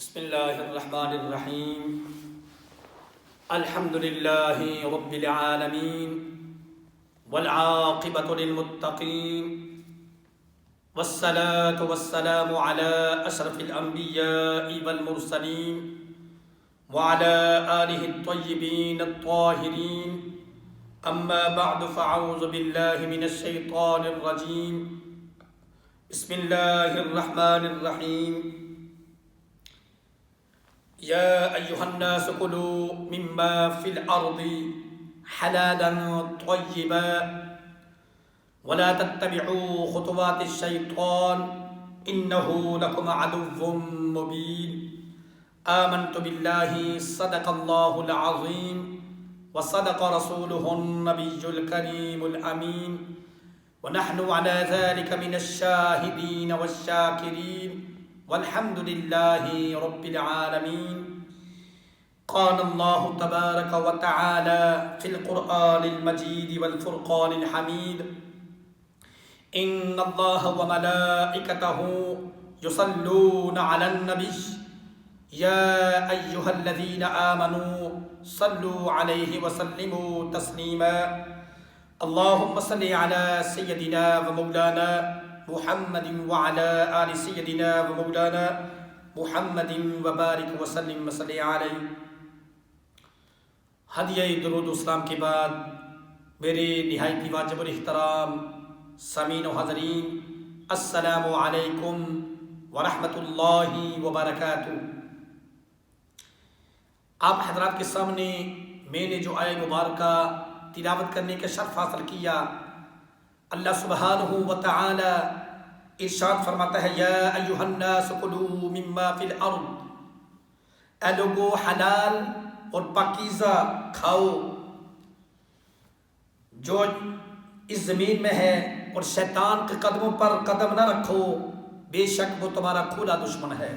بسم اللہ الرحمن الرحیم الحمد للہ رب العالمین والعاقبۃ للمتقین والصلاة والسلام علی اشرف الانبیاء والمرسلین وعلی آلہ الطیبین الطاہرین اما بعد فاعوذ باللہ من الشیطان الرجیم بسم اللہ الرحمن الرحیم یا ایہا الناس کلوا مما فی الارض حلالا طیبا ولا تتبعوا خطوات الشیطان انہ لکم عدو مبین آمنت باللہ صدق اللہ العظیم وصدق رسولہ النبی الکریم الامین ونحن على ذلك من الشاهدين والشاكرين والحمد لله رب العالمين. قال الله تبارك وتعالى في القرآن المجيد والفرقان الحميد إن الله وملائكته يصلون على النبي يا أيها الذين آمنوا صلوا عليه وسلموا تسليما. اللهم صل على سيدنا ومولانا محمد وعلى آل سيدنا ومولانا محمد وبارك وسلم وصلی علیہ. ہدیہ درود اسلام کے بعد میرے نہایت واجب الاحترام سامعین و حاضرین، السلام علیکم ورحمۃ اللہ وبرکاتہ. آپ حضرات کے سامنے میں نے جو آیہ مبارکہ تلاوت کرنے کا شرف حاصل کیا، اللہ سبحانہ و تعالی ارشاد فرماتا ہے یا ایھا الناس کلوا مما فی الارض، اے لوگو حلال اور پاکیزہ کھاؤ جو اس زمین میں ہے، اور شیطان کے قدموں پر قدم نہ رکھو، بے شک وہ تمہارا کھلا دشمن ہے.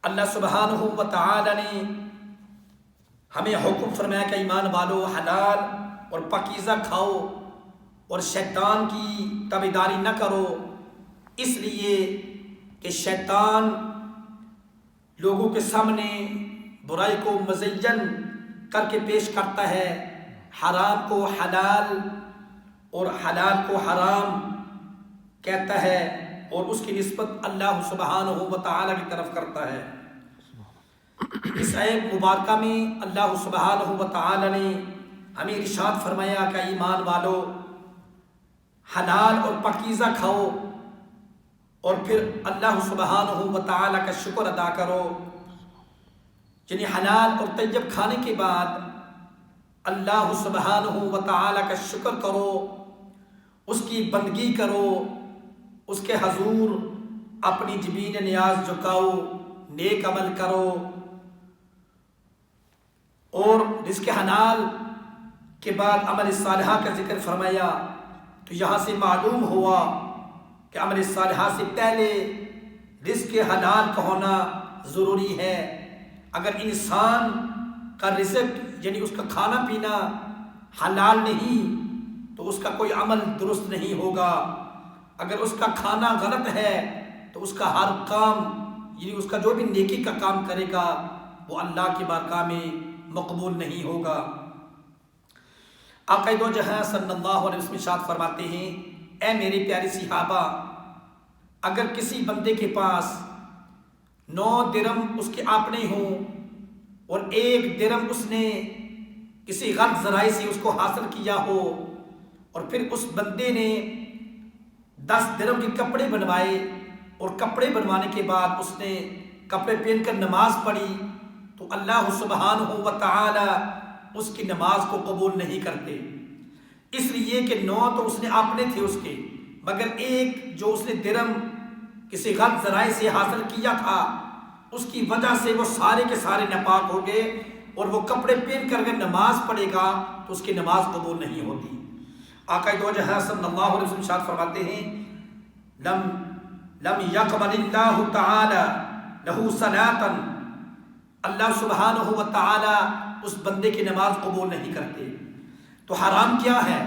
اللہ سبحانہ و تعالی نے ہمیں حکم فرمایا کہ ایمان والو حلال اور پاکیزہ کھاؤ اور شیطان کی تابعداری نہ کرو، اس لیے کہ شیطان لوگوں کے سامنے برائی کو مزین کر کے پیش کرتا ہے، حرام کو حلال اور حلال کو حرام کہتا ہے، اور اس کی نسبت اللہ سبحانہ و تعالی کی طرف کرتا ہے. اس آیت مبارکہ میں اللہ سبحانہ و تعالی نے ہمیں ارشاد فرمایا کہ ایمان والو حلال اور پاکیزہ کھاؤ، اور پھر اللہ سبحانہ و تعالی کا شکر ادا کرو. یعنی حلال اور طیب کھانے کے بعد اللہ سبحانہ و تعالی کا شکر کرو، اس کی بندگی کرو، اس کے حضور اپنی جبین نیاز جھکاؤ، نیک عمل کرو. اور رزق حلال کے بعد عمل صالحہ کا ذکر فرمایا، تو یہاں سے معلوم ہوا کہ عمل صالحہ سے پہلے رزق حلال کا ہونا ضروری ہے. اگر انسان کا رزق یعنی اس کا کھانا پینا حلال نہیں تو اس کا کوئی عمل درست نہیں ہوگا. اگر اس کا کھانا غلط ہے تو اس کا ہر کام یعنی اس کا جو بھی نیکی کا کام کرے گا وہ اللہ کی بارگاہ میں مقبول نہیں ہوگا. آقا دو جہاں صلی اللہ علیہ وسلم ارشاد فرماتے ہیں، اے میرے پیارے صحابہ، اگر کسی بندے کے پاس 9 درہم اس کے اپنے ہوں اور 1 درہم اس نے کسی غلط ذرائع سے اس کو حاصل کیا ہو، اور پھر اس بندے نے 10 درہم کے کپڑے بنوائے، اور کپڑے بنوانے کے بعد اس نے کپڑے پہن کر نماز پڑھی، تو اللہ سبحانہ و تعالی اس کی نماز کو قبول نہیں کرتے. اس لیے کہ 9 تو اس نے اپنے تھے اس کے، مگر 1 جو اس نے درہم کسی غلط ذرائع سے حاصل کیا تھا، اس کی وجہ سے وہ سارے کے سارے ناپاک ہو گئے، اور وہ کپڑے پہن کر اگر نماز پڑھے گا تو اس کی نماز قبول نہیں ہوتی. آقا دو جہاں صلی اللہ علیہ وسلم ارشاد فرماتے ہیں لم یقبل اللہ تعالی لہ صلاۃ، اللہ سبحانہ و تعالی اس بندے کی نماز قبول نہیں کرتے. تو حرام کیا ہے؟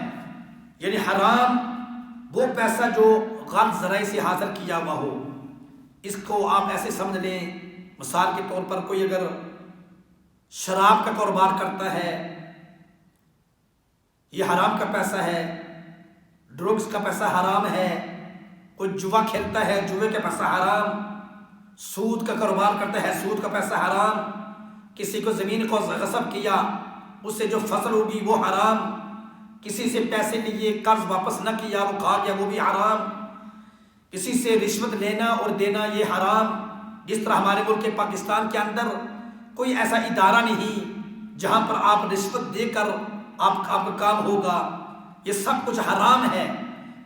یعنی حرام وہ پیسہ جو غلط ذرائع سے حاصل کیا ہوا ہو. اس کو آپ ایسے سمجھ لیں، مثال کے طور پر کوئی اگر شراب کا کاروبار کرتا ہے، یہ حرام کا پیسہ ہے، ڈرگز کا پیسہ حرام ہے، کوئی جوا کھیلتا ہے، جوے کا پیسہ حرام، سود کا کاروبار کرتا ہے، سود کا پیسہ حرام، کسی کو زمین کو غصب کیا، اس سے جو فصل ہوگی وہ حرام، کسی سے پیسے لیے قرض واپس نہ کیا وہ کھا گیا وہ بھی حرام، کسی سے رشوت لینا اور دینا یہ حرام۔ جس طرح ہمارے ملک پاکستان کے اندر کوئی ایسا ادارہ نہیں جہاں پر آپ رشوت دے کر آپ کا کام ہوگا، یہ سب کچھ حرام ہے۔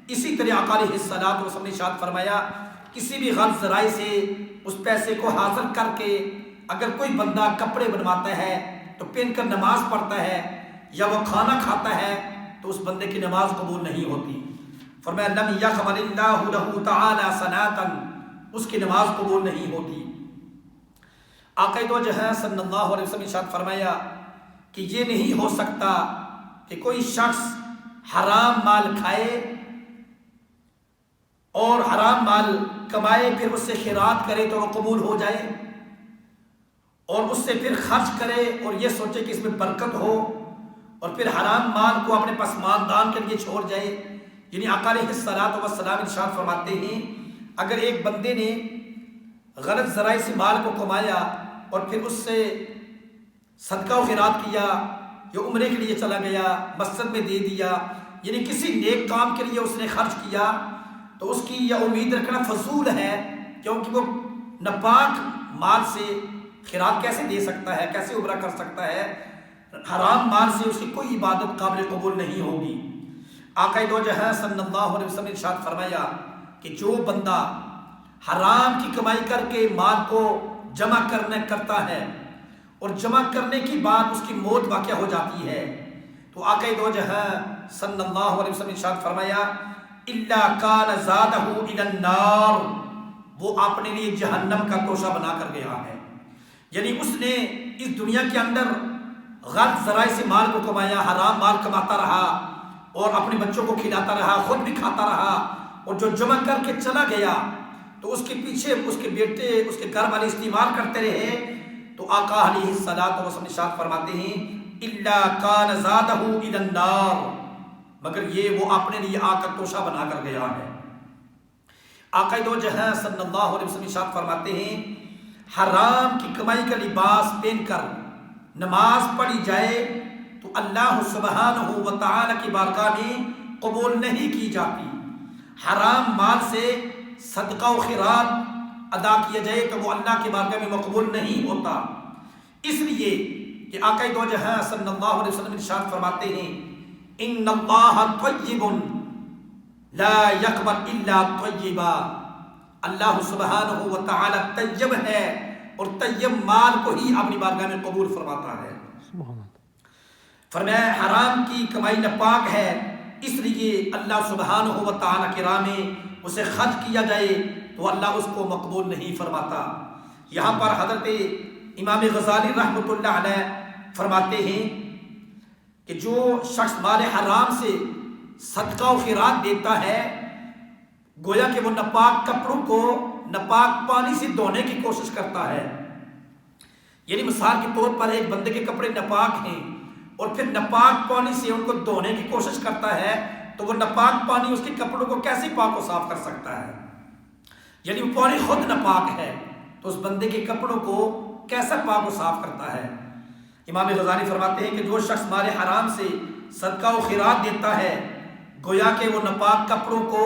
اسی طرح آقا علیہ الصلوۃ والسلام نے ارشاد فرمایا، کسی بھی غلط ذرائع سے اس پیسے کو حاصل کر کے اگر کوئی بندہ کپڑے بنواتا ہے تو پہن کر نماز پڑھتا ہے یا وہ کھانا کھاتا ہے تو اس بندے کی نماز قبول نہیں ہوتی۔ فرمایا لم يقبل اللہ لہ تعالی صلاۃ، اس کی نماز قبول نہیں ہوتی۔ آقا دو جہاں صلی اللہ علیہ وسلم نے ارشاد فرمایا کہ یہ نہیں ہو سکتا کہ کوئی شخص حرام مال کھائے اور حرام مال کمائے پھر اس سے خیرات کرے تو وہ قبول ہو جائے، اور اس سے پھر خرچ کرے اور یہ سوچے کہ اس میں برکت ہو اور پھر حرام مال کو اپنے پسماندان کے لیے چھوڑ جائے۔ یعنی آقا علیہ الصلوۃ والسلام ارشاد فرماتے ہیں اگر ایک بندے نے غلط ذرائع سے مال کو کمایا اور پھر اس سے صدقہ و خیرات کیا یا عمرے کے لیے چلا گیا، مسجد میں دے دیا، یعنی کسی نیک کام کے لیے اس نے خرچ کیا، تو اس کی یہ امید رکھنا فضول ہے، کیونکہ وہ ناپاک مال سے خیرات کیسے دے سکتا ہے، کیسے عمرہ کر سکتا ہے؟ حرام مال سے اس کی کوئی عبادت قابل قبول نہیں ہوگی۔ آقا دو جہاں صلی اللہ علیہ وسلم نے ارشاد فرمایا کہ جو بندہ حرام کی کمائی کر کے مال کو جمع کرتا ہے اور جمع کرنے کی بعد اس کی موت واقع ہو جاتی ہے تو آقا دو جہاں صلی اللہ علیہ وسلم نے ارشاد فرمایا الا کان زادہ الی النار، وہ اپنے لیے جہنم کا توشہ بنا کر گیا ہے۔ یعنی اس نے اس دنیا کے اندر غلط ذرائع سے مال کو کمایا، حرام مال کماتا رہا اور اپنے بچوں کو کھلاتا رہا، خود بھی کھاتا رہا، اور جو جمع کر کے چلا گیا تو اس کے پیچھے اس کے بیٹے اس کے گھر والے استعمال کرتے رہے، تو آقا علیہ الصلوۃ والسلام ارشاد فرماتے ہیں الا کان زادہ الی النار، مگر یہ وہ اپنے لیے آگ کا توشہ بنا کر گیا ہے۔ آقا دو جہاں صلی اللہ علیہ وسلم ارشاد فرماتے ہیں حرام کی کمائی کا لباس پہن کر نماز پڑھی جائے تو اللہ سبحانہ و تعالی کی بارگاہ میں قبول نہیں کی جاتی۔ حرام مال سے صدقہ و خیرات ادا کیا جائے تو وہ اللہ کی بارگاہ میں مقبول نہیں ہوتا۔ اس لیے کہ آقا دو جہاں صلی اللہ علیہ وسلم ارشاد فرماتے ہیں ان اللہ طیب لا یقبل الا طیبا، اللہ سبحانہ و تعالی طیب ہے اور طیب مال کو ہی اپنی بارگاہ میں قبول فرماتا ہے۔ فرمایا حرام کی کمائی ناپاک ہے، اس لیے اللہ سبحانہ و تعالی کی راہ میں اسے خرچ کیا جائے تو اللہ اس کو مقبول نہیں فرماتا۔ یہاں پر حضرت امام غزالی رحمۃ اللہ علیہ فرماتے ہیں کہ جو شخص مال حرام سے صدقہ و خیرات دیتا ہے گویا کہ وہ ناپاک کپڑوں کو ناپاک پانی سے دھونے کی کوشش کرتا ہے۔ یعنی مثال کے طور پر ایک بندے کے کپڑے ناپاک ہیں اور پھر ناپاک پانی سے ان کو دھونے کی کوشش کرتا ہے تو وہ ناپاک پانی اس کے کپڑوں کو کیسے پاک و صاف کر سکتا ہے؟ یعنی وہ پانی خود ناپاک ہے تو اس بندے کے کپڑوں کو کیسا پاک و صاف کرتا ہے؟ امام غزالی فرماتے ہیں کہ جو شخص مال حرام سے صدقہ و خیرات دیتا ہے گویا کہ وہ ناپاک کپڑوں کو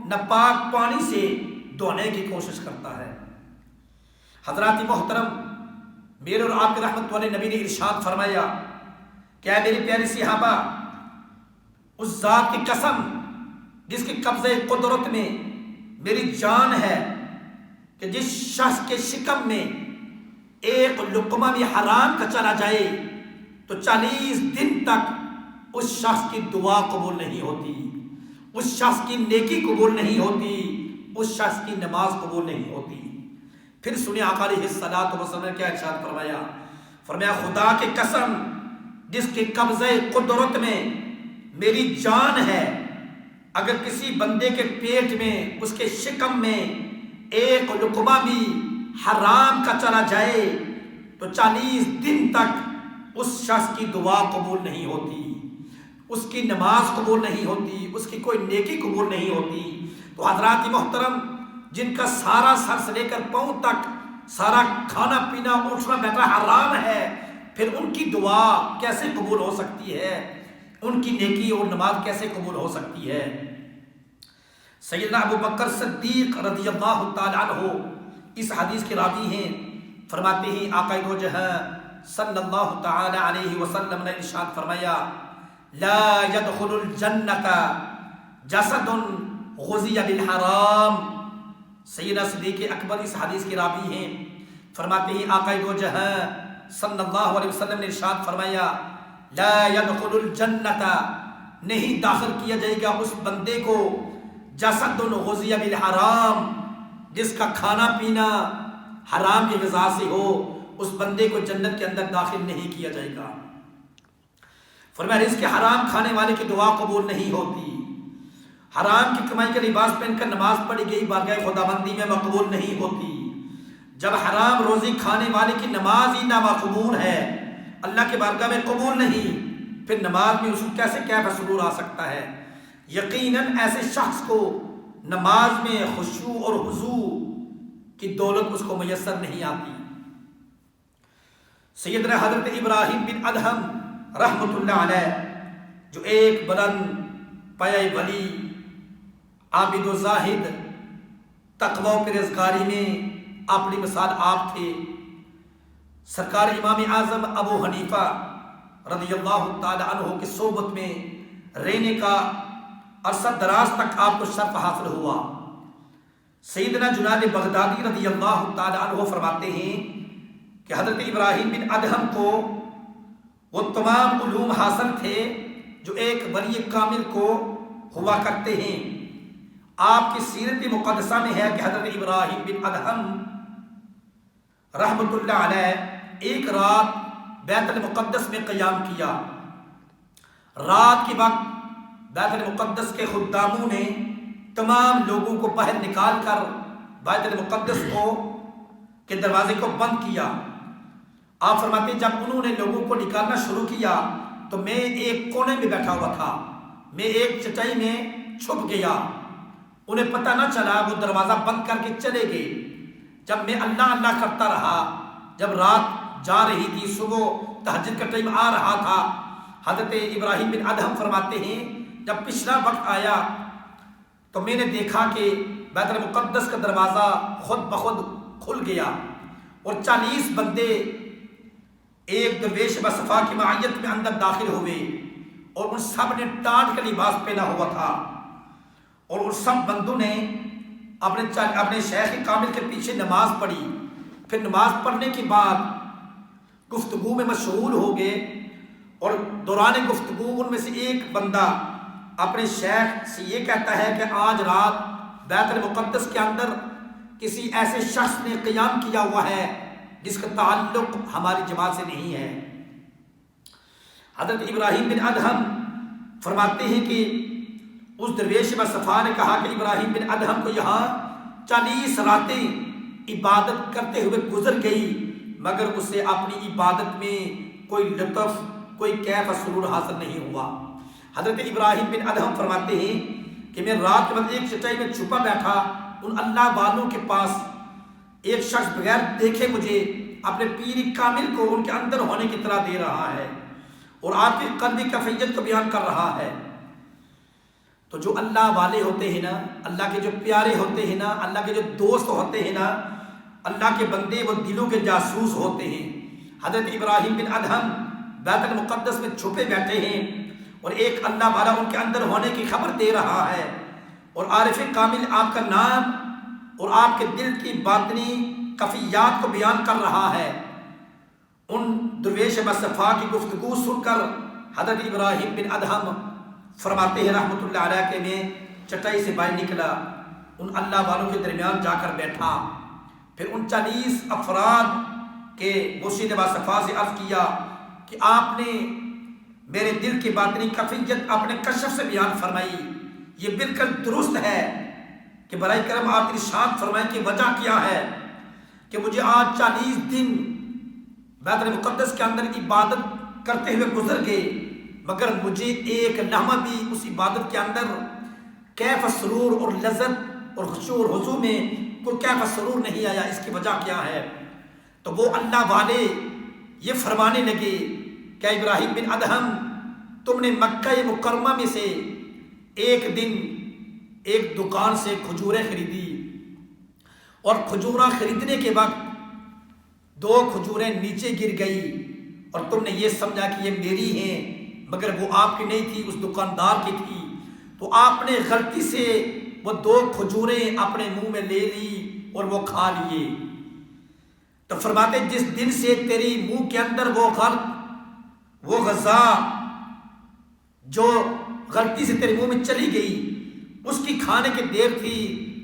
ناپاک پانی سے دھونے کی کوشش کرتا ہے۔ حضرات محترم، میرے اور آپ کے رحمت والے نبی نے ارشاد فرمایا کیا میری پیاری صحابہ، اس ذات کی قسم جس کے قبضہ قدرت میں میری جان ہے کہ جس شخص کے شکم میں ایک لقمہ بھی حرام کا چلا جائے تو 40 دن تک اس شخص کی دعا قبول نہیں ہوتی، اس شخص کی نیکی قبول نہیں ہوتی، اس شخص کی نماز قبول نہیں ہوتی۔ پھر سنیں آقا علیہ الصلوۃ والسلام نے کیا ارشاد فرمایا؟ فرمایا خدا کی قسم جس کے قبضہ قدرت میں میری جان ہے، اگر کسی بندے کے پیٹ میں اس کے شکم میں ایک ایک لقمہ بھی حرام کا چلا جائے تو 40 دن تک اس شخص کی دعا قبول نہیں ہوتی، اس کی نماز قبول نہیں ہوتی، اس کی کوئی نیکی قبول نہیں ہوتی۔ تو حضرات محترم، جن کا سارا سر سے لے کر پاؤں تک سارا کھانا پینا اٹھنا بیٹھنا حرام ہے، پھر ان کی دعا کیسے قبول ہو سکتی ہے؟ ان کی نیکی اور نماز کیسے قبول ہو سکتی ہے؟ سیدنا ابو بکر صدیق رضی اللہ تعالی عنہ اس حدیث کے راوی ہیں، فرماتے ہیں آقا دو جہاں صلی اللہ تعالی علیہ وسلم نے ارشاد فرمایا لا يدخل الجنۃ جسد غزی بالحرام۔ سیدنا صدیق اکبر اس حدیث کے راوی ہیں، فرماتے ہیں آقا دو جہاں صلی اللہ علیہ وسلم نے ارشاد فرمایا لا يدخل الجنۃ، نہیں داخل کیا جائے گا اس بندے کو جسد غزی بالحرام، جس کا کھانا پینا حرام کی غذا سے ہو، اس بندے کو جنت کے اندر داخل نہیں کیا جائے گا۔ فرمایا رزق حرام کھانے والے کی دعا قبول نہیں ہوتی، حرام کی کمائی کا لباس پہن کر نماز پڑھی گئی بارگاہ خداوندی میں مقبول نہیں ہوتی۔ جب حرام روزی کھانے والے کی نماز ہی نامقبول ہے، اللہ کے بارگاہ میں قبول نہیں، پھر نماز میں اس کو کیسے کیف سرور آ سکتا ہے؟ یقیناً ایسے شخص کو نماز میں خشوع اور خضوع کی دولت اس کو میسر نہیں آتی۔ سیدنا حضرت ابراہیم بن ادہم رحمۃ اللہ علیہ، جو ایک بلند پایہ ولی، عابد و زاہد، تقوی و پرہیزگاری میں اپنی مثال آپ تھے، سرکار امام اعظم ابو حنیفہ رضی اللہ تعالی عنہ کی صحبت میں رہنے کا عرصہ دراز تک آپ کو شرف حاصل ہوا۔ سیدنا جنید بغدادی رضی اللہ تعالی عنہ فرماتے ہیں کہ حضرت ابراہیم بن ادہم کو وہ تمام علوم حاصل تھے جو ایک ولی کامل کو ہوا کرتے ہیں۔ آپ کی سیرت مقدسہ میں ہے کہ حضرت ابراہیم بن ادہم رحمۃ اللہ علیہ ایک رات بیت المقدس میں قیام کیا۔ رات کے وقت بیت المقدس کے خداموں نے تمام لوگوں کو باہر نکال کر بیت المقدس کے دروازے کو بند کیا۔ آپ فرماتے ہیں جب انہوں نے لوگوں کو نکالنا شروع کیا تو میں ایک کونے میں بیٹھا ہوا تھا، میں ایک چٹائی میں چھپ گیا، انہیں پتہ نہ چلا، وہ دروازہ بند کر کے چلے گئے۔ جب میں اللہ اللہ کرتا رہا، جب رات جا رہی تھی، صبح تہجد کا ٹائم آ رہا تھا، حضرت ابراہیم بن ادہم فرماتے ہیں جب پچھلا وقت آیا تو میں نے دیکھا کہ بیت المقدس کا دروازہ خود بخود کھل گیا اور 40 بندے ایک درویش بصفا کی معیت میں اندر داخل ہوئے، اور ان سب نے ٹاٹ کا لباس پہنا ہوا تھا، اور ان سب بندوں نے اپنے شیخ کامل کے پیچھے نماز پڑھی۔ پھر نماز پڑھنے کے بعد گفتگو میں مشغول ہو گئے، اور دوران گفتگو ان میں سے ایک بندہ اپنے شیخ سے یہ کہتا ہے کہ آج رات بیت المقدس کے اندر کسی ایسے شخص نے قیام کیا ہوا ہے جس کا تعلق ہماری جماعت سے نہیں ہے۔ حضرت ابراہیم بن ادہم فرماتے ہیں کہ اس درویش بصفا نے کہا کہ ابراہیم بن ادہم کو یہاں 40 راتیں عبادت کرتے ہوئے گزر گئی، مگر اسے اپنی عبادت میں کوئی لطف، کوئی کیف سرور حاصل نہیں ہوا۔ حضرت ابراہیم بن ادہم فرماتے ہیں کہ میں رات کے وقت ایک چٹائی میں چھپا بیٹھا، ان اللہ والوں کے پاس ایک شخص بغیر دیکھے مجھے اپنے پیر کامل کو ان کے اندر ہونے کی طرح دے رہا ہے اور آپ کی قلبی کیفیت کو بیان کر رہا ہے۔ تو جو اللہ والے ہوتے ہیں نا، اللہ کے جو پیارے ہوتے ہیں نا، اللہ کے جو دوست ہوتے ہیں نا، اللہ کے بندے وہ دلوں کے جاسوس ہوتے ہیں۔ حضرت ابراہیم بن ادہم بیت المقدس میں چھپے بیٹھے ہیں اور ایک اللہ والا ان کے اندر ہونے کی خبر دے رہا ہے، اور عارف کامل آپ کا نام اور آپ کے دل کی باطنی کفیات کو بیان کر رہا ہے۔ ان درویش بصفا کی گفتگو سن کر حضرت ابراہیم بن ادہم فرماتے ہیں رحمۃ اللہ علیہ کہ میں چٹائی سے باہر نکلا، ان اللہ والوں کے درمیان جا کر بیٹھا، پھر ان 40 افراد کے مرشد بصفا سے عرض کیا کہ آپ نے میرے دل کی باطنی کفیت اپنے کشف سے بیان فرمائی، یہ بالکل درست ہے، کہ برائے کرم آپ ارشاد فرمائیں کہ وجہ کیا ہے کہ مجھے آج 40 دن بیت المقدس کے اندر عبادت کرتے ہوئے گزر گئے، مگر مجھے ایک لمحہ بھی اس عبادت کے اندر کیف سرور اور لذت اور خشوع اور حضور میں کوئی کیف سرور نہیں آیا، اس کی وجہ کیا ہے؟ تو وہ اللہ والے یہ فرمانے لگے کہ ابراہیم بن ادہم، تم نے مکہ مکرمہ میں سے ایک دن ایک دکان سے کھجوریں خریدی، اور کھجوریں خریدنے کے وقت 2 کھجوریں نیچے گر گئی اور تم نے یہ سمجھا کہ یہ میری ہیں، مگر وہ آپ کی نہیں تھی، اس دکاندار کی تھی، تو آپ نے غلطی سے وہ 2 کھجوریں اپنے منہ میں لے لی اور وہ کھا لیے۔ تو فرماتے جس دن سے تیری منہ کے اندر وہ غذا جو غلطی سے تیرے منہ میں چلی گئی، اس کی کھانے کی دیر تھی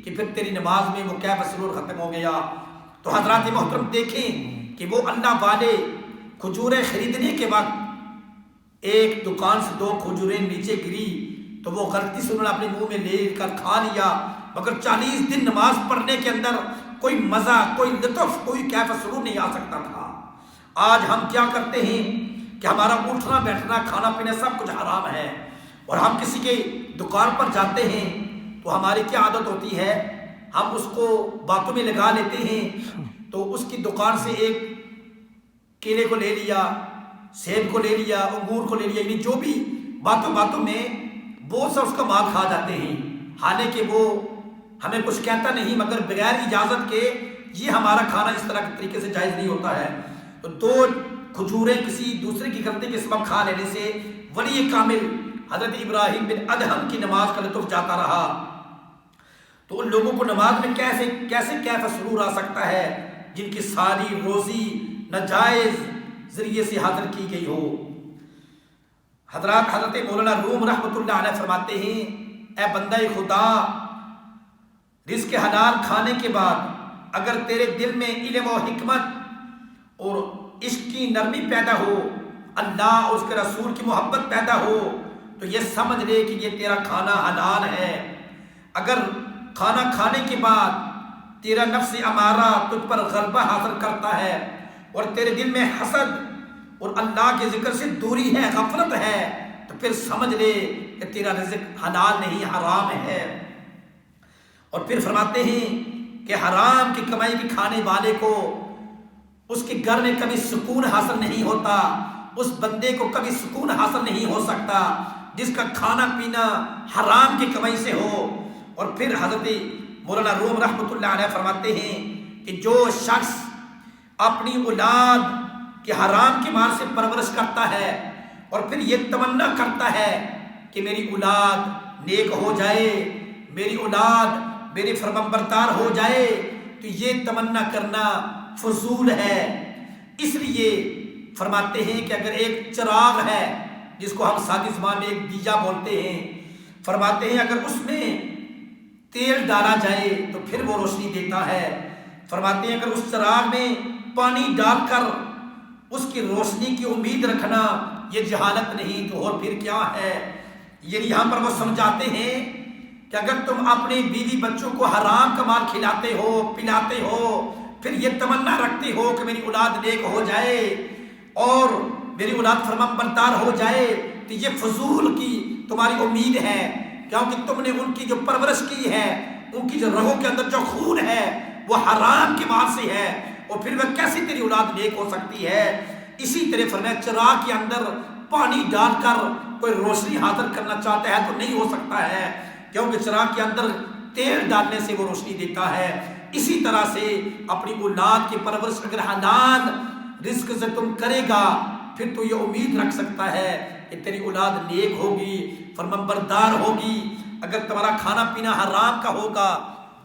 کہ پھر تیری نماز میں وہ کیف سرور ختم ہو گیا۔ تو حضرات محترم دیکھیں کہ وہ اللہ والے کھجوریں خریدنے کے وقت ایک دکان سے 2 کھجوریں نیچے گری تو وہ غلطی سے انہوں نے اپنے منہ میں لے کر کھا لیا، مگر 40 دن نماز پڑھنے کے اندر کوئی مزہ، کوئی لطف، کوئی کیف سرور نہیں آ سکتا تھا۔ آج ہم کیا کرتے ہیں کہ ہمارا اٹھنا بیٹھنا کھانا پینا سب کچھ حرام ہے، اور ہم کسی کے دکان پر جاتے ہیں تو ہماری کیا عادت ہوتی ہے، ہم اس کو باتوں میں لگا لیتے ہیں، تو اس کی دکان سے ایک کیلے کو لے لیا، سیب کو لے لیا، انگور کو لے لیا، یعنی جو بھی باتوں میں بہت سا اس کا مال کھا جاتے ہیں، حالانکہ وہ ہمیں کچھ کہتا نہیں، مگر بغیر اجازت کے یہ ہمارا کھانا اس طرح کے طریقے سے جائز نہیں ہوتا ہے۔ تو 2 کھجوریں کسی دوسرے کی غلطی کے سبب کھا لینے سے ولی کامل حضرت ابراہیم بن ادہم کی نماز کا لطف جاتا رہا۔ تو ان لوگوں کو نماز میں کیسے کیف سرور آ سکتا ہے جن کی ساری روزی ناجائز ذریعے سے حاصل کی گئی ہو۔ حضرت مولانا روم رحمۃ اللہ علیہ فرماتے ہیں، اے بندہ خدا، رزق حلال کھانے کے بعد اگر تیرے دل میں علم و حکمت اور عشق کی نرمی پیدا ہو، اللہ اور اس کے رسول کی محبت پیدا ہو، تو یہ سمجھ لے کہ یہ تیرا کھانا حلال ہے۔ اگر کھانا کھانے کے بعد تیرا نفس امارہ تجھ پر غلبہ حاصل کرتا ہے اور تیرے دل میں حسد اور اللہ کے ذکر سے دوری ہے، غفلت ہے، تو پھر سمجھ لے کہ تیرا رزق حلال نہیں حرام ہے۔ اور پھر فرماتے ہیں کہ حرام کی کمائی کی کھانے والے کو اس کے گھر میں کبھی سکون حاصل نہیں ہوتا، اس بندے کو کبھی سکون حاصل نہیں ہو سکتا جس کا کھانا پینا حرام کی کمائی سے ہو۔ اور پھر حضرت مولانا روم رحمۃ اللہ علیہ فرماتے ہیں کہ جو شخص اپنی اولاد کے حرام کے مال سے پرورش کرتا ہے اور پھر یہ تمنا کرتا ہے کہ میری اولاد نیک ہو جائے، میری اولاد میری فرمانبردار ہو جائے، تو یہ تمنا کرنا فضول ہے۔ اس لیے فرماتے ہیں کہ اگر ایک چراغ ہے جس کو ہم سادی زبان میں ایک دیجا بولتے ہیں، فرماتے ہیں اگر اس میں تیل ڈالا جائے تو پھر وہ روشنی دیتا ہے۔ فرماتے ہیں اگر اس چراغ میں پانی ڈال کر اس کی روشنی کی امید رکھنا یہ جہالت نہیں تو اور پھر کیا ہے۔ یعنی یہاں پر وہ سمجھاتے ہیں کہ اگر تم اپنے بیوی بچوں کو حرام کا مال کھلاتے ہو، پلاتے ہو، پھر یہ تمنا رکھتے ہو کہ میری اولاد نیک ہو جائے اور میری اولاد فرمانبردار ہو جائے، تو یہ فضول کی تمہاری امید ہے، کیونکہ تم نے ان کی جو پرورش کی ہے، ان کی جو رگوں کے اندر جو خون ہے وہ حرام کے مال سے ہے، اور پھر وہ کیسے تیری اولاد نیک ہو سکتی ہے۔ اسی طرح فرمایا چراغ کے اندر پانی ڈال کر کوئی روشنی حاصل کرنا چاہتا ہے تو نہیں ہو سکتا ہے، کیونکہ چراغ کے اندر تیل ڈالنے سے وہ روشنی دیتا ہے۔ اسی طرح سے اپنی اولاد کی پرورش اگر حلال رزق سے تم کرے گا پھر تو یہ امید رکھ سکتا ہے کہ تیری اولاد نیک ہوگی، فرمانبردار ہوگی۔ اگر تمہارا کھانا پینا حرام کا ہوگا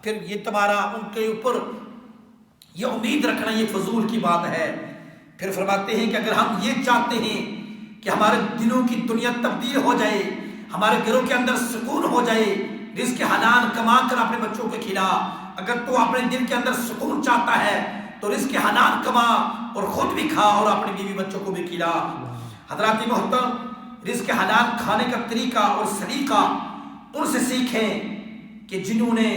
پھر یہ تمہارا ان کے اوپر یہ امید رکھنا یہ فضول کی بات ہے۔ پھر فرماتے ہیں کہ اگر ہم یہ چاہتے ہیں کہ ہمارے دلوں کی دنیا تبدیل ہو جائے، ہمارے گھروں کے اندر سکون ہو جائے، رزق حلال کما کر اپنے بچوں کو کھلا۔ اگر تو اپنے دل کے اندر سکون چاہتا ہے تو رزق حلال کما اور خود بھی کھا اور اپنے بیوی بچوں کو بھی کھلا۔ حضرات محترم، رزق حلال کھانے کا طریقہ اور سلیقہ ان سے سیکھیں کہ جنہوں نے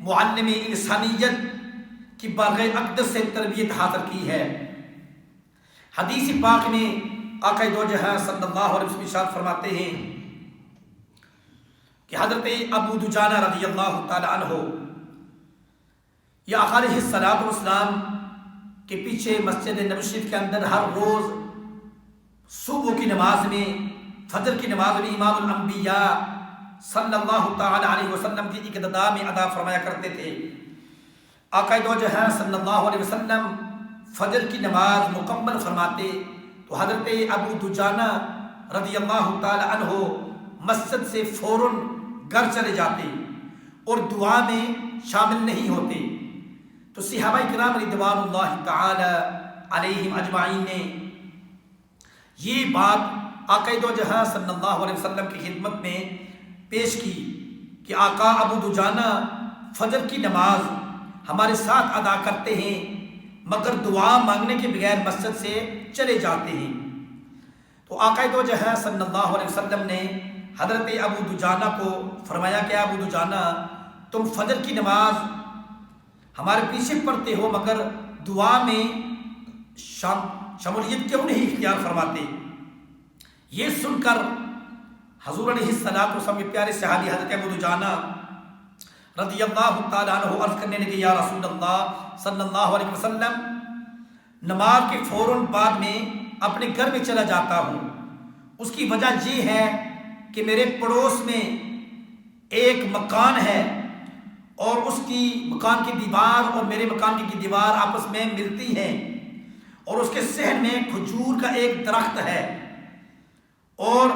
معلم انسانیت کی بارگاہ اقدس سے تربیت حاصل کی ہے۔ حدیث پاک میں آقا دو جہاں صلی اللہ علیہ وسلم ارشاد فرماتے ہیں کہ حضرت ابو دجانہ رضی اللہ تعالی عنہ یا آقا علیہ الصلوۃ والسلام کے پیچھے مسجد نبوی کے اندر ہر روز صبح کی نماز میں، فجر کی نماز میں امام الانبیاء صلی اللہ تعالی علیہ وسلم کی اقتداء میں ادا فرمایا کرتے تھے۔ آقا دو جہاں صلی اللہ علیہ وسلم فجر کی نماز مکمل فرماتے تو حضرت ابو دجانہ رضی اللہ تعالی عنہ مسجد سے فوراً گھر چلے جاتے اور دعا میں شامل نہیں ہوتے۔ تو صحابہ کرام رضوان اللہ تعالی علیہم اجمعین نے یہ بات آقا دو جہاں صلی اللہ علیہ وسلم کی خدمت میں پیش کی کہ آقا ابو دجانہ فجر کی نماز ہمارے ساتھ ادا کرتے ہیں مگر دعا مانگنے کے بغیر مسجد سے چلے جاتے ہیں۔ تو آقا دو جہاں صلی اللہ علیہ وسلم نے حضرت ابو دجانہ کو فرمایا کہ ابو دجانہ تم فجر کی نماز ہمارے پیچھے پڑھتے ہو مگر دعا میں شمولیت کیوں نہیں اختیار فرماتے؟ یہ سن کر حضور علیہ الصلوۃ والسلام کے پیارے صحابی حضرت ابو دجانہ رضی اللہ تعالیٰ عنہ عرض کرنے لگے یا رسول اللہ صلی اللہ علیہ وسلم نماز کے فوراً بعد میں اپنے گھر میں چلا جاتا ہوں، اس کی وجہ یہ ہے کہ میرے پڑوس میں ایک مکان ہے اور اس کی مکان کی دیوار اور میرے مکان کی دیوار آپس میں ملتی ہیں اور اس کے صحن میں کھجور کا ایک درخت ہے اور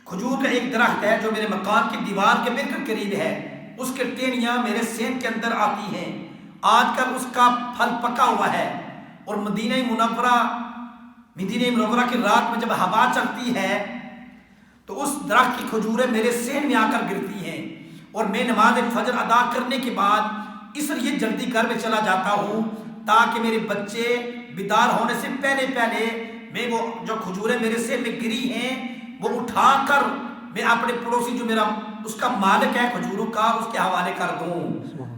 کھجور کا ایک درخت ہے جو میرے مکان کی دیوار کے بالکل قریب ہے، اس کے ٹہنیاں میرے صحن کے اندر آتی ہیں، آج کل اس کا پھل پکا ہوا ہے اور مدینہ منورہ کی رات میں جب ہوا چلتی ہے تو اس درخت کی کھجوریں میرے صحن میں آ کر گرتی ہیں اور میں نماز فجر ادا کرنے کے بعد اس لیے جلدی گھر میں چلا جاتا ہوں تاکہ میرے بچے بیدار ہونے سے پہلے میں وہ جو کھجوریں میرے صحن میں گری ہیں وہ اٹھا کر میں اپنے پڑوسی جو میرا اس کا مالک ہے کھجوروں کا اس کے حوالے کر دوں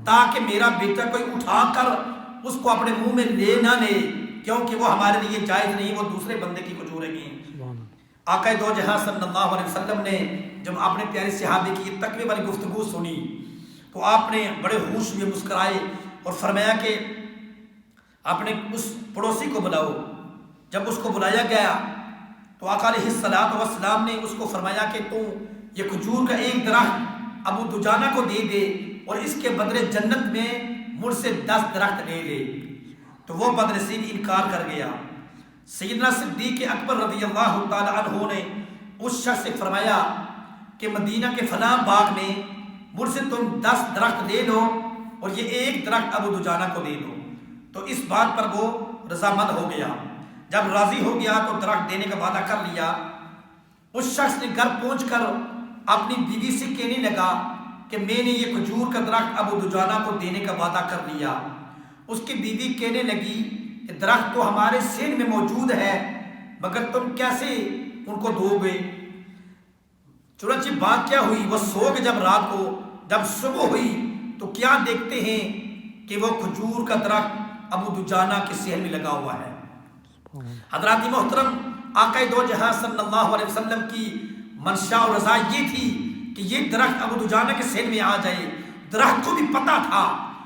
تاکہ میرا بیٹا کوئی اٹھا کر اس کو اپنے منہ میں لے نہ لے، کیونکہ وہ ہمارے لیے جائز نہیں، وہ دوسرے بندے کی کھجوریں ہیں۔ آقا دو جہاں صلی اللہ علیہ وسلم نے جب اپنے پیارے صحابی کی تقوی والی گفتگو سنی تو آپ نے بڑے ہوش میں مسکرائے اور فرمایا کہ اپنے اس پڑوسی کو بلاؤ۔ جب اس کو بلایا گیا تو آقا علیہ الصلوۃ والسلام نے اس کو فرمایا کہ تو یہ کھجور کا ایک درخت ابو دجانہ کو دے دے اور اس کے بدلے جنت میں مجھ سے 10 درخت لے لے۔ تو وہ بدنصیب انکار کر گیا۔ سیدنا صدیق اکبر رضی اللہ تعالی عنہ نے اس شخص سے فرمایا کہ مدینہ کے فلاں باغ میں مجھ سے تم 10 درخت لے لو اور یہ ایک درخت ابو دجانہ کو دے دو۔ تو اس بات پر وہ رضامند ہو گیا۔ جب راضی ہو گیا تو درخت دینے کا وعدہ کر لیا۔ اس شخص نے گھر پہنچ کر اپنی بیوی سے کہنے لگا کہ میں نے یہ کھجور کا درخت ابو دجانہ کو دینے کا وعدہ کر لیا۔ اس کی بیوی کہنے لگی کہ درخت تو ہمارے صحن میں موجود ہے مگر تم کیسے ان کو دو گے؟ چنانچہ بات کیا ہوئی، وہ سو گئے جب رات کو، جب صبح ہوئی تو کیا دیکھتے ہیں کہ وہ کھجور کا درخت ابو دجانہ کے صحن میں لگا ہوا ہے۔ حضرات محترم، آقا دو جہاں صلی اللہ علیہ وسلم کی منشا اور رضا یہ تھی کہ یہ درخت ابو دجانہ کے صحن میں آ جائے۔ درخت کو بھی پتا تھا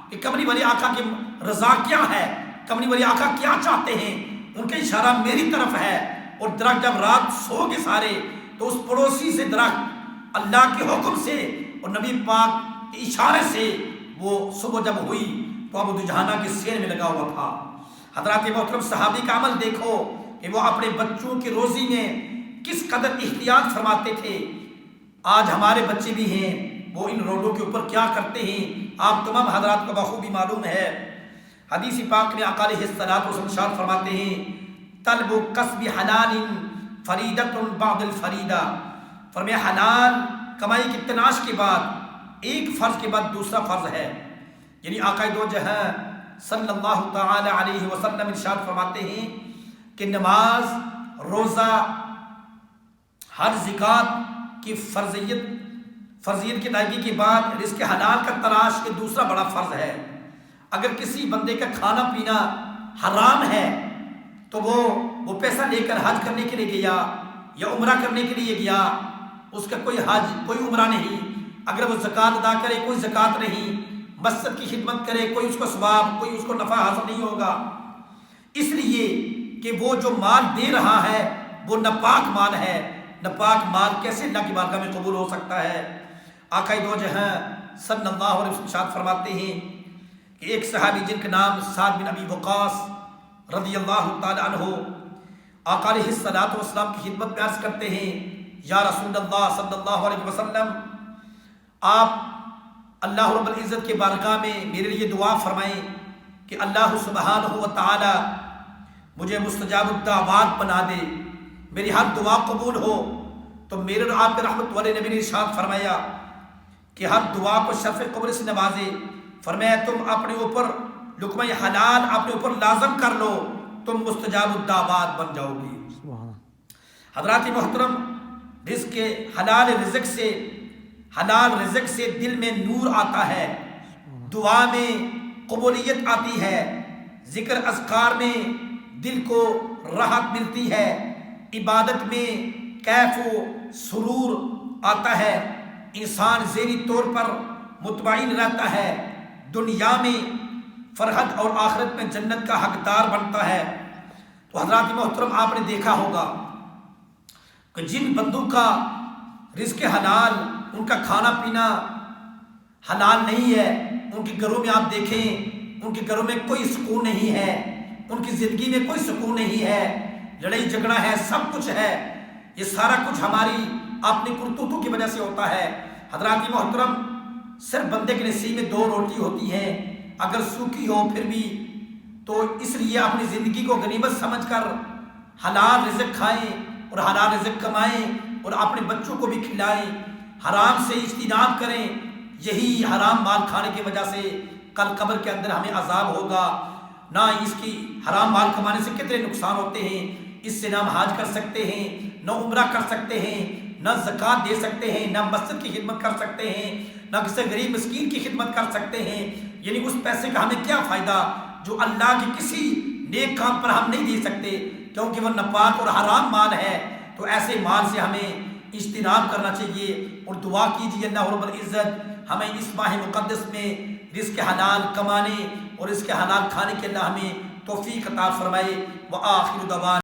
کہ کملی والی آقا کی رضا کیا ہے، کملی والی آقا کیا چاہتے ہیں، ان کا اشارہ میری طرف ہے۔ اور درخت جب رات سو کے سارے تو اس پڑوسی سے درخت اللہ کے حکم سے اور نبی پاک کے اشارے سے وہ صبح جب ہوئی تو ابو دجانہ کے صحن میں لگا ہوا تھا۔ حضرات محترم، صحابی کا عمل دیکھو کہ وہ اپنے بچوں کی روزی میں کس قدر احتیاط فرماتے تھے۔ آج ہمارے بچے بھی ہیں، وہ ان روڈوں کے اوپر کیا کرتے ہیں آپ تمام حضرات کو بخوبی معلوم ہے۔ حدیث پاک میں آقا علیہ الصلوۃ والسلام فرماتے ہیں طلب کسب حلال فریدۃ بعد الفریدہ، فرمایا حلال کمائی کی تلاش کے بعد ایک فرض کے بعد دوسرا فرض ہے۔ یعنی آقا دو جہاں صلی اللہ تعالی علیہ وسلم ارشاد فرماتے ہیں کہ نماز، روزہ، ہر زکوٰۃ کی فرضیت کی ادائیگی کے بعد رزق حلال کا تلاش یہ دوسرا بڑا فرض ہے۔ اگر کسی بندے کا کھانا پینا حرام ہے تو وہ پیسہ لے کر حج کرنے کے لیے گیا یا عمرہ کرنے کے لیے گیا، اس کا کوئی حج کوئی عمرہ نہیں۔ اگر وہ زکوٰۃ ادا کرے کوئی زکوٰۃ نہیں، مسجد کی خدمت کرے کوئی اس کو ثواب کوئی اس کو نفع حاصل نہیں ہوگا، اس لیے کہ وہ جو مال دے رہا ہے وہ ناپاک مال ہے۔ ناپاک مال کیسے اللہ کی بارگاہ میں قبول ہو سکتا ہے؟ آقا دو جہاں صلی اللہ علیہ وسلم ارشاد فرماتے ہیں کہ ایک صحابی جن کا نام سعد بن ابی وقاص رضی اللہ تعالی عنہ آقا علیہ الصلوۃ والسلام کی خدمت میں عرض کرتے ہیں، یا رسول اللہ صلی اللہ علیہ وسلم، آپ اللہ رب العزت کے بارگاہ میں میرے لیے دعا فرمائیں کہ اللہ سبحانہ و تعالی مجھے مستجاب الدعوات بنا دے، میری ہر دعا قبول ہو۔ تو میرے اور آپ کے رحمت والے نبی نے ارشاد فرمایا کہ ہر دعا کو شرف قبول سے نوازے۔ فرمایا تم اپنے اوپر لقمہ حلال اپنے اوپر لازم کر لو، تم مستجاب الدعوات بن جاؤ گی۔ حضرات محترم، رزق حلال رزق سے دل میں نور آتا ہے، دعا میں قبولیت آتی ہے، ذکر اذکار میں دل کو راحت ملتی ہے، عبادت میں کیف و سرور آتا ہے، انسان ذہنی طور پر مطمئن رہتا ہے، دنیا میں فرحت اور آخرت میں جنت کا حقدار بنتا ہے۔ تو حضرات محترم، آپ نے دیکھا ہوگا کہ جن بندوں کا رزق حلال، ان کا کھانا پینا حلال نہیں ہے، ان کے گھروں میں آپ دیکھیں ان کے گھروں میں کوئی سکون نہیں ہے، ان کی زندگی میں کوئی سکون نہیں ہے، لڑائی جھگڑا ہے، سب کچھ ہے۔ یہ سارا کچھ ہماری اپنی کرتوتوں کی وجہ سے ہوتا ہے۔ حضرات محترم، صرف بندے کے نصیب میں 2 روٹی ہوتی ہیں، اگر سوکھی ہو پھر بھی تو اس لیے اپنی زندگی کو غنیمت سمجھ کر حلال رزق کھائیں اور حلال رزق کمائیں اور اپنے بچوں کو بھی کھلائیں، حرام سے اجتناب کریں۔ یہی حرام مال کھانے کی وجہ سے کل قبر کے اندر ہمیں عذاب ہوگا۔ نہ اس کی حرام مال کمانے سے کتنے نقصان ہوتے ہیں، اس سے نہ ہم حج کر سکتے ہیں، نہ عمرہ کر سکتے ہیں، نہ زکوٰۃ دے سکتے ہیں، نہ مسجد کی خدمت کر سکتے ہیں، نہ کسی غریب مسکین کی خدمت کر سکتے ہیں۔ یعنی اس پیسے کا ہمیں کیا فائدہ جو اللہ کے کسی نیک کام پر ہم نہیں دے سکتے، کیونکہ وہ ناپاک اور حرام مال ہے۔ تو ایسے مال سے ہمیں اجتناب کرنا چاہیے اور دعا کیجیے اللہ رب العزت ہمیں اس ماہ مقدس میں رزق حلال کمانے اور اس کے حلال کھانے کے اللہ ہمیں توفیق عطا فرمائے۔ وآخر دعوانا